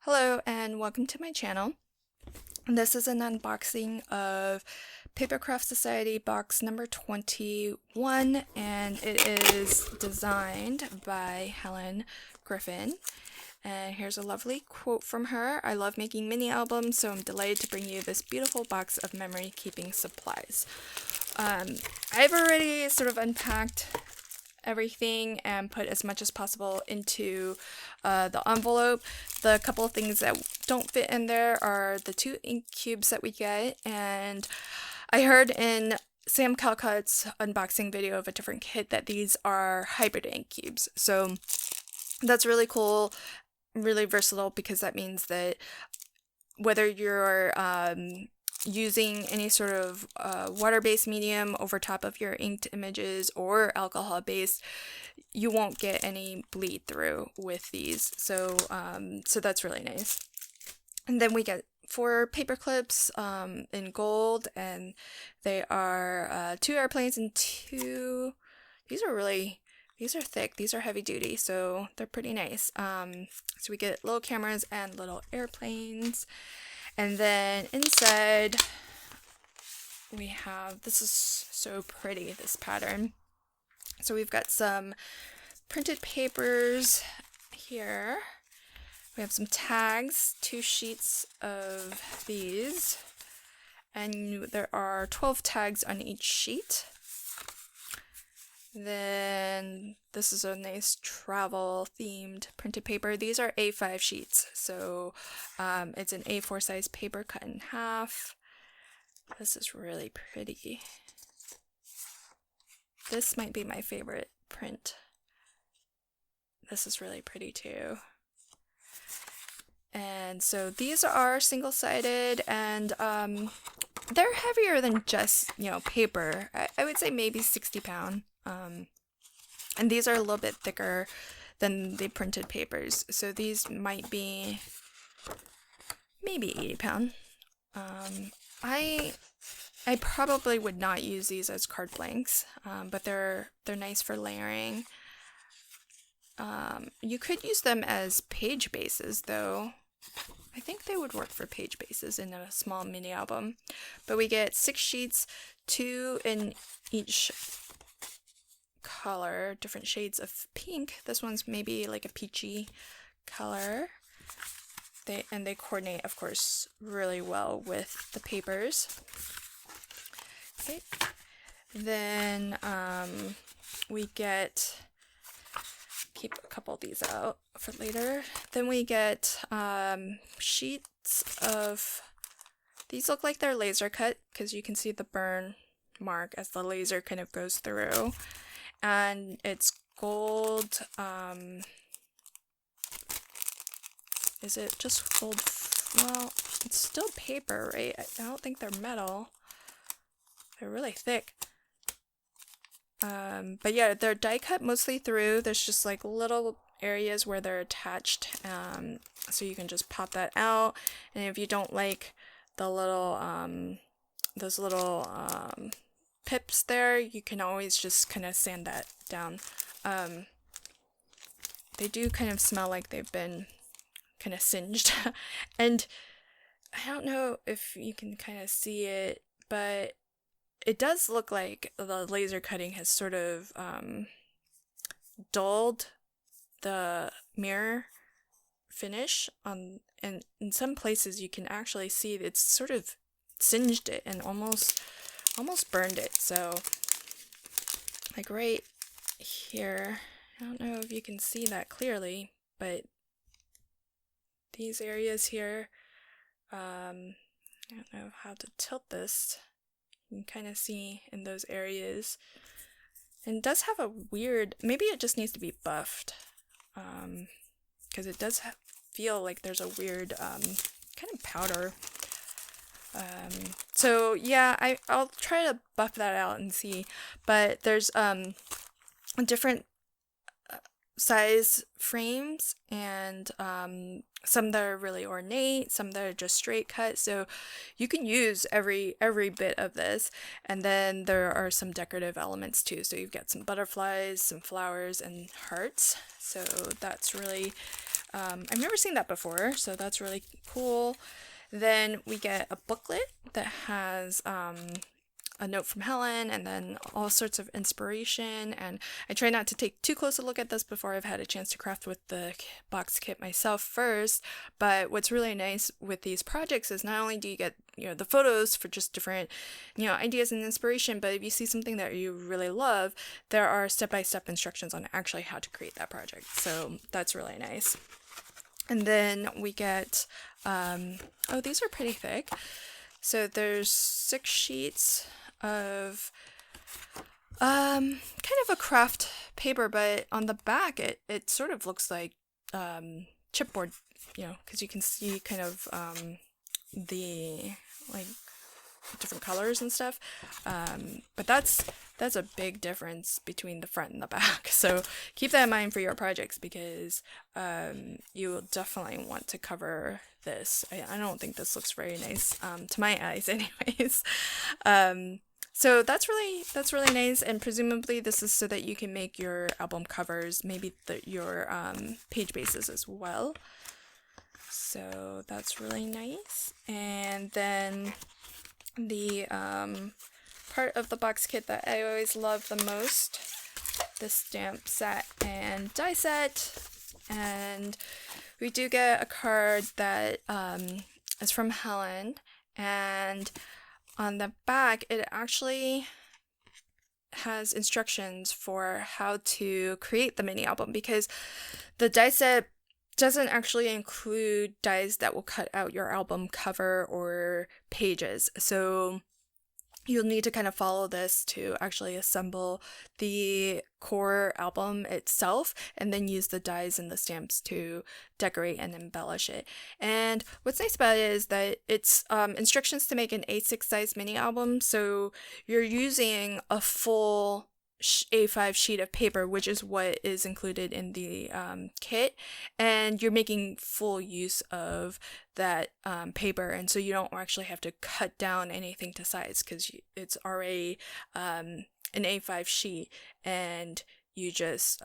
Hello and welcome to my channel. This is an unboxing of Papercraft Society box number 21, and it is designed by Helen, Griffin. And here's a lovely quote from her. "I love making mini albums, so I'm delighted to bring you this beautiful box of memory keeping supplies." I've already sort of unpacked everything and put as much as possible into the envelope. The couple of things that don't fit in there are the 2 ink cubes that we get, and I heard in Sam Calcutt's unboxing video of a different kit that these are hybrid ink cubes. So that's really cool, really versatile, because that means that whether you're using any sort of water-based medium over top of your inked images or alcohol-based, you won't get any bleed through with these. So that's really nice. And then we get 4 paper clips in gold, and they are 2 airplanes and 2. These are thick. These are heavy duty, so they're pretty nice. So we get little cameras and little airplanes. And then inside we have, this is so pretty, this pattern. So we've got some printed papers here. We have some tags, 2 sheets of these, and there are 12 tags on each sheet. Then this is a nice travel themed printed paper. These are A5 sheets, so it's an A4 size paper cut in half. This is really pretty. This might be my favorite print. This is really pretty too. And so these are single-sided, and they're heavier than just, paper. I would say maybe 60 pound. And these are a little bit thicker than the printed papers. So these might be maybe 80 pound. I probably would not use these as card blanks, but they're nice for layering. You could use them as page bases, though. I think they would work for page bases in a small mini album. But we get 6 sheets, 2 in each color, different shades of pink. This one's maybe like a peachy color. They coordinate, of course, really well with the papers. Okay. Then we get, keep a couple of these out for later. Then we get sheets of, these look like they're laser cut because you can see the burn mark as the laser kind of goes through. And it's gold, is it just gold? Well, it's still paper, right? I don't think they're metal. They're really thick. But yeah, they're die cut mostly through. There's just like little areas where they're attached, so you can just pop that out. And if you don't like the little, those little pips there, you can always just kind of sand that down. They do kind of smell like they've been kind of singed. And I don't know if you can kind of see it, but it does look like the laser cutting has sort of dulled the mirror finish on, and in some places you can actually see it's sort of singed it and almost burned it. So like right here, I don't know if you can see that clearly, but these areas here, I don't know how to tilt this. You can kind of see in those areas. And it does have a weird, maybe it just needs to be buffed, because it does feel like there's a weird kind of powder. So yeah, I'll try to buff that out and see. But there's different size frames, and some that are really ornate, some that are just straight cut, so you can use every bit of this. And then there are some decorative elements too, so you've got some butterflies, some flowers, and hearts, so that's really I've never seen that before, so that's really cool. Then we get a booklet that has a note from Helen and then all sorts of inspiration. And I try not to take too close a look at this before I've had a chance to craft with the box kit myself first. But what's really nice with these projects is not only do you get, the photos for just different, ideas and inspiration, but if you see something that you really love, there are step-by-step instructions on actually how to create that project. So that's really nice. And then we get, these are pretty thick. So there's 6 sheets of kind of a craft paper, but on the back it sort of looks like chipboard, because you can see kind of the like different colors and stuff. But that's a big difference between the front and the back. So keep that in mind for your projects, because you will definitely want to cover this. I don't think this looks very nice to my eyes anyways. So that's really nice, and presumably this is so that you can make your album covers, maybe your page bases as well. So that's really nice. And then the part of the box kit that I always love the most, the stamp set and die set. And we do get a card that is from Helen, and on the back it actually has instructions for how to create the mini album, because the die set doesn't actually include dies that will cut out your album cover or pages. So you'll need to kind of follow this to actually assemble the core album itself, and then use the dies and the stamps to decorate and embellish it. And what's nice about it is that it's instructions to make an A6 size mini album, so you're using a full A5 sheet of paper, which is what is included in the kit, and you're making full use of that paper, and so you don't actually have to cut down anything to size, because it's already an A5 sheet, and you just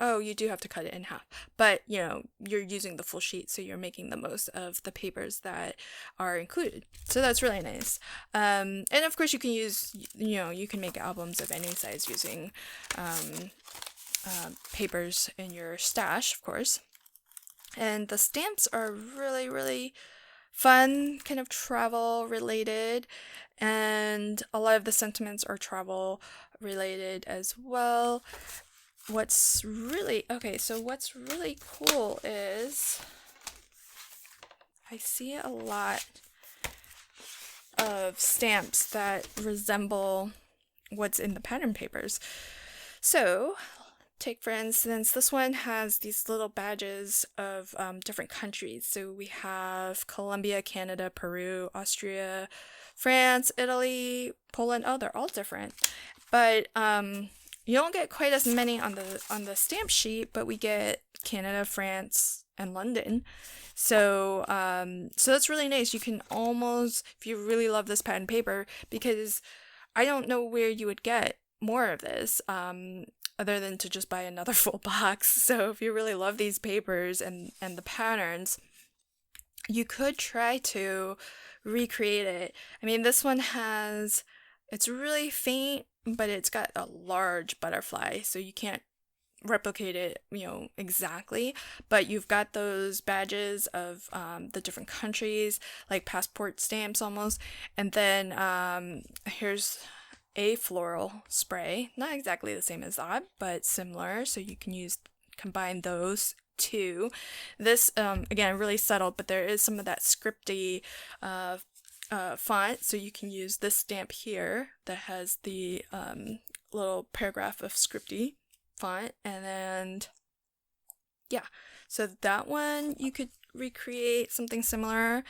you do have to cut it in half, but you're using the full sheet, so you're making the most of the papers that are included. So that's really nice. And of course you can use, you can make albums of any size using papers in your stash, of course. And the stamps are really, really fun, kind of travel related, and a lot of the sentiments are travel related as well. What's really cool is I see a lot of stamps that resemble what's in the pattern papers. So take for instance, this one has these little badges of different countries. So we have Colombia, Canada, Peru, Austria, France, Italy, Poland. Oh, they're all different. But you don't get quite as many on the stamp sheet, but we get Canada, France, and London. So so that's really nice. You can almost, if you really love this pattern paper, because I don't know where you would get more of this, other than to just buy another full box. So if you really love these papers and the patterns, you could try to recreate it. I mean, this one it's really faint, but it's got a large butterfly, so you can't replicate it, exactly, but you've got those badges of the different countries, like passport stamps almost, and then here's a floral spray, not exactly the same as that, but similar, so you can combine those two. This again, really subtle, but there is some of that scripty font, so you can use this stamp here that has the little paragraph of scripty font, and then so that one you could recreate something similar.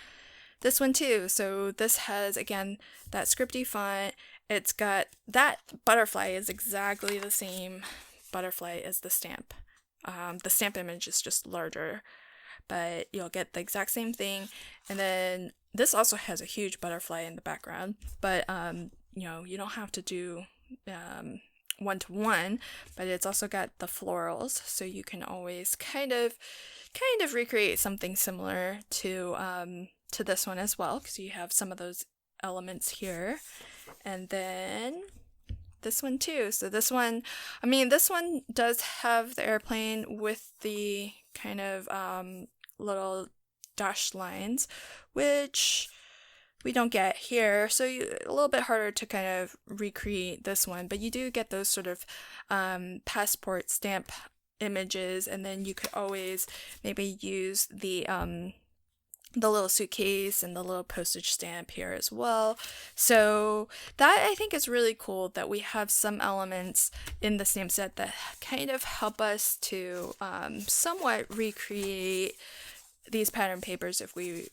This one too, so this has again that scripty font. It's got that butterfly is exactly the same butterfly as the stamp. The stamp image is just larger, but you'll get the exact same thing. And then this also has a huge butterfly in the background, but you don't have to do one-to-one, but it's also got the florals, so you can always kind of recreate something similar to this one as well, because you have some of those elements here. And then this one too. So this one, this one does have the airplane with the kind of little dashed lines, which we don't get here, so a little bit harder to kind of recreate this one, but you do get those sort of passport stamp images, and then you could always maybe use the little suitcase and the little postage stamp here as well. So that I think is really cool, that we have some elements in the stamp set that kind of help us to somewhat recreate these pattern papers if we,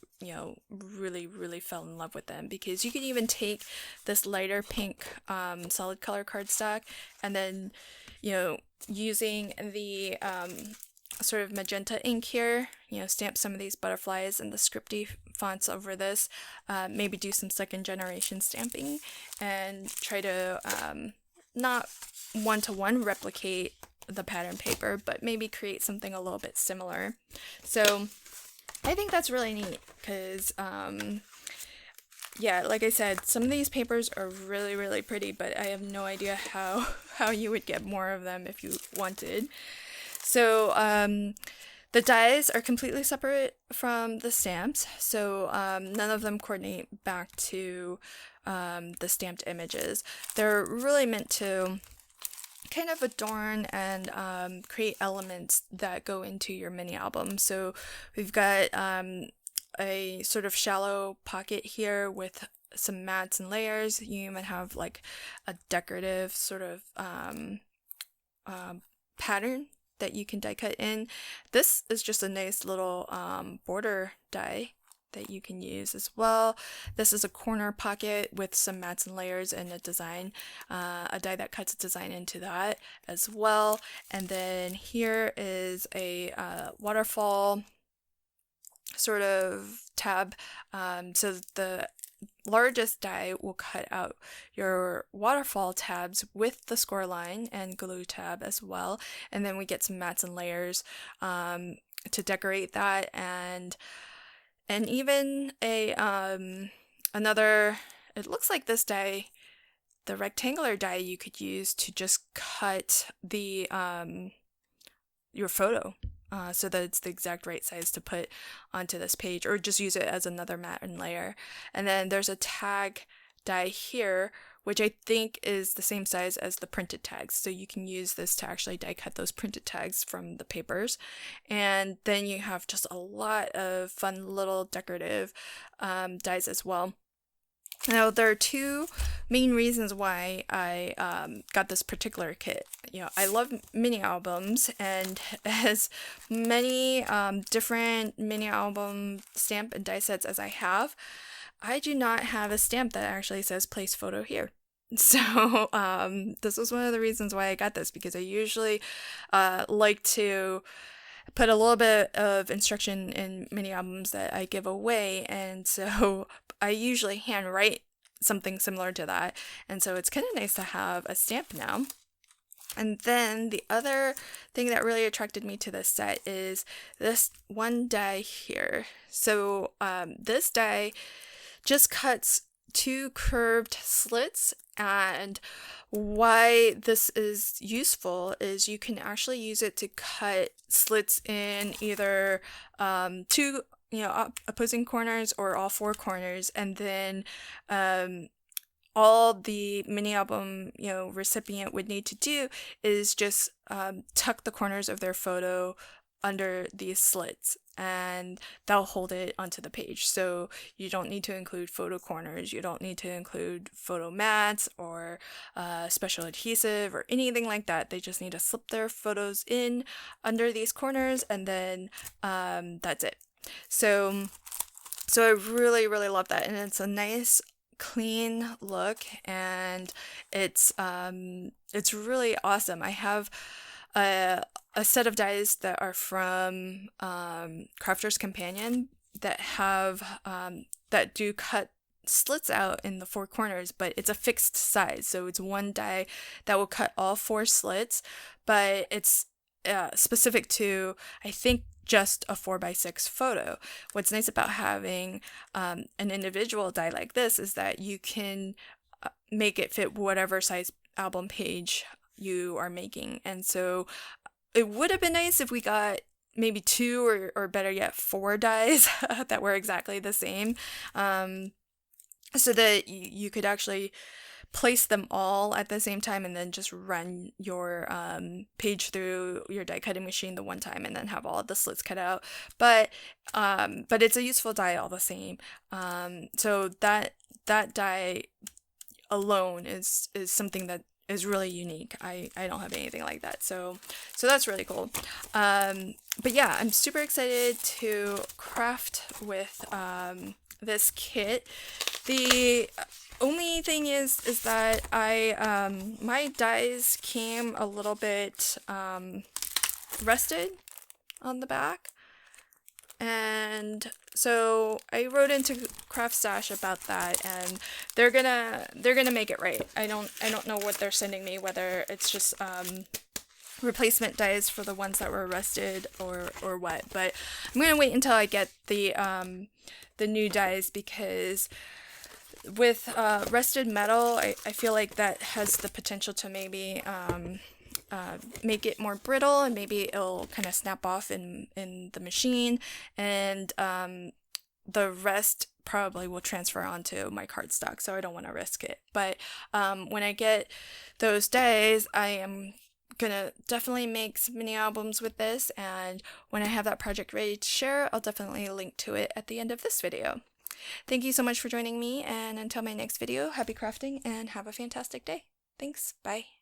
really fell in love with them. Because you can even take this lighter pink solid color cardstock and then, using the sort of magenta ink here, stamp some of these butterflies and the scripty fonts over this, maybe do some second generation stamping and try to not one-to-one replicate the pattern paper, but maybe create something a little bit similar. So I think that's really neat because, like I said, some of these papers are really, really pretty, but I have no idea how you would get more of them if you wanted. So the dies are completely separate from the stamps, so none of them coordinate back to the stamped images. They're really meant to kind of adorn and create elements that go into your mini album. So we've got a sort of shallow pocket here with some mats and layers. You even have like a decorative sort of pattern that you can die cut in. This is just a nice little border die that you can use as well. This is a corner pocket with some mats and layers and a design, a die that cuts a design into that as well. And then here is a waterfall sort of tab. So the largest die will cut out your waterfall tabs with the score line and glue tab as well. And then we get some mats and layers to decorate that, and even a another, it looks like this die, the rectangular die you could use to just cut the your photo so that it's the exact right size to put onto this page, or just use it as another mat and layer. And then there's a tag die here, which I think is the same size as the printed tags. So you can use this to actually die cut those printed tags from the papers. And then you have just a lot of fun little decorative dies as well. Now, there are two main reasons why I got this particular kit. I love mini albums, and as many different mini album stamp and die sets as I have, I do not have a stamp that actually says place photo here. So this was one of the reasons why I got this, because I usually like to put a little bit of instruction in mini albums that I give away, and so I usually handwrite something similar to that, and so it's kind of nice to have a stamp now. And then the other thing that really attracted me to this set is this one die here. So this die just cuts two curved slits, and why this is useful is you can actually use it to cut slits in either two opposing corners or all four corners, and then all the mini album recipient would need to do is just tuck the corners of their photo under these slits, and they'll hold it onto the page. So you don't need to include photo corners, you don't need to include photo mats or special adhesive or anything like that. They just need to slip their photos in under these corners, and then that's it. So I really, really love that, and it's a nice clean look, and it's really awesome. I have a set of dies that are from Crafter's Companion that have that do cut slits out in the four corners, but it's a fixed size. So it's one die that will cut all four slits, but it's specific to, I think, just a 4x6 photo. What's nice about having an individual die like this is that you can make it fit whatever size album page you are making. And so it would have been nice if we got maybe 2 or better yet 4 dies that were exactly the same, so that you could actually place them all at the same time and then just run your page through your die cutting machine the one time and then have all of the slits cut out. But it's a useful die all the same. So that die alone is something that is really unique. I don't have anything like that, so that's really cool. But yeah, I'm super excited to craft with this kit. The only thing is that my dies came a little bit rusted on the back, and so I wrote into Craft Stash about that, and they're gonna make it right. I don't know what they're sending me, whether it's just replacement dies for the ones that were rusted or what, but I'm gonna wait until I get the new dies, because with rusted metal, I feel like that has the potential to maybe make it more brittle, and maybe it'll kind of snap off in the machine, and the rest probably will transfer onto my cardstock, so I don't want to risk it. But when I get those dies, I am gonna definitely make some mini albums with this, and when I have that project ready to share, I'll definitely link to it at the end of this video. Thank you so much for joining me, and until my next video, happy crafting and have a fantastic day. Thanks, bye.